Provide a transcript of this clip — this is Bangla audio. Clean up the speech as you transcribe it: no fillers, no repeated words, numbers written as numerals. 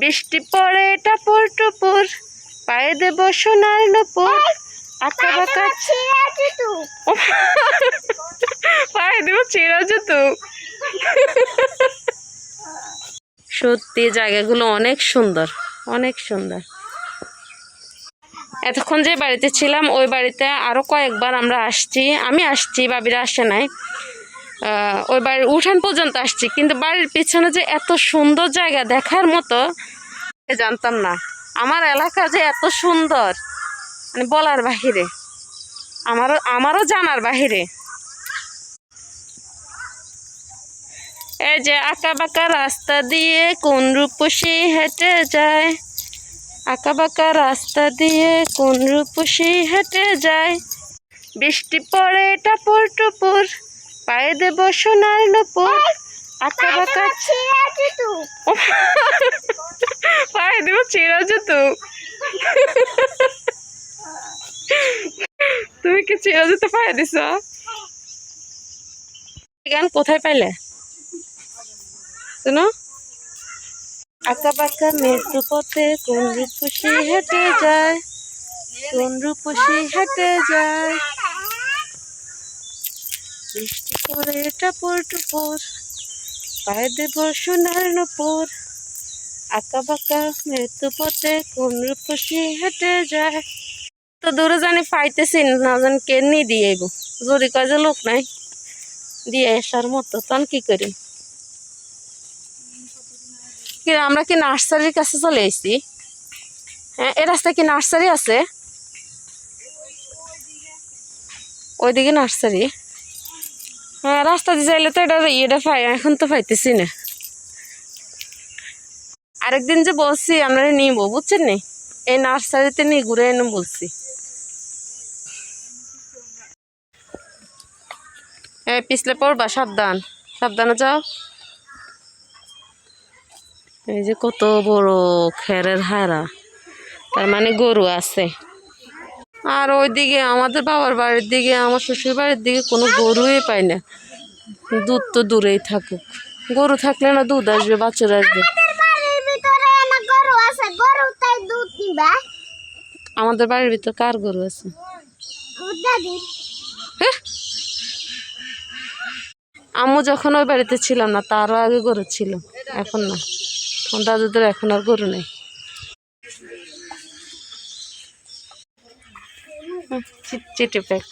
বৃষ্টি পড়ে টাপুর টুপুর, পায়ে দেব সোনার নুপুর। আঁকা বাঁকা পায়ে দেব ছেঁড়া জুতো। সত্যি জায়গাগুলো অনেক সুন্দর, অনেক সুন্দর। এতক্ষণ যে বাড়িতে ছিলাম ওই বাড়িতে আরো কয়েকবার আমরা আসছি, আমি আসছি, বাবিরা আসে নাই। ওই বাড়ির উঠান পর্যন্ত আসছি, কিন্তু বাড়ির পিছনে যে এত সুন্দর জায়গা দেখার মতো জানতাম না। আমার এলাকা যে এত সুন্দর মানে বলার বাহিরে, আমারও জানার বাহিরে। এই যে আঁকা বাঁকা রাস্তা দিয়ে কোন রূপসী হেঁটে যায়, আঁকা বাঁকা রাস্তা দিয়ে কোন রূপসী হেঁটে যায়। বৃষ্টি পড়ে টাপুর টুপুর, পায়ে দেব সোনার নুপুর। আঁকা বাঁকা পায়ে দেব ছেঁড়া জুতো। তুমি কি ছেঁড়া জুতো পায়ে দিছ? গান কোথায় পাইলে শোনো? আঁকা বাঁকা মৃত্যু পথে কোন রূপসী হেঁটে যায়, কোন রূপসী হেঁটে যায়। বৃষ্টি পড়ে টাপুর টুপুর, পায়ে দেব সোনার নুপুর। আঁকা বাঁকা মৃত্যু পথে কোন রূপসী হেঁটে যায়। তো দূরে জানি পাইতেছি না, জানি কে নিয়ে দিয়ে আইব। যদি কয় যে লোক নাই দিয়ে আসার মতো, তখন কি করি? আমরা কি নার্সারির কাছে চলে এসেছি? হ্যাঁ, এ রাস্তায় কি নার্সারি আছে? ওইদিকে নার্সারি? হ্যাঁ, রাস্তা দিয়ে যাইলে তো এটা পাই, এখন তো পাইতেছি না। আরেকদিন যে বলছি আমরা নিবো, বুঝছেন নি, এই নার্সারিতে নিয়ে ঘুরে এনে বলছি। পিছলে পড়বা, সাবধান, সাবধানে যাও। এই যে কত বড় খেরের হারা, তার মানে গরু আছে। আর ওইদিকে আমাদের বাবার বাড়ির দিকে, আমার শ্বশুর বাড়ির দিকে কোনো গরুই পাই না। দুধ তো দূরেই থাকুক, গরু থাকলে না দুধ আসবে, বাচ্চারা আসবে। আমাদের বাড়ির ভিতর কার গরু আছে? আম্মু যখন ওই বাড়িতে ছিলাম না তারও আগে গরু ছিল, এখন না। দাদুদের এখন আর গরু নেই। চিঠি প্যাক।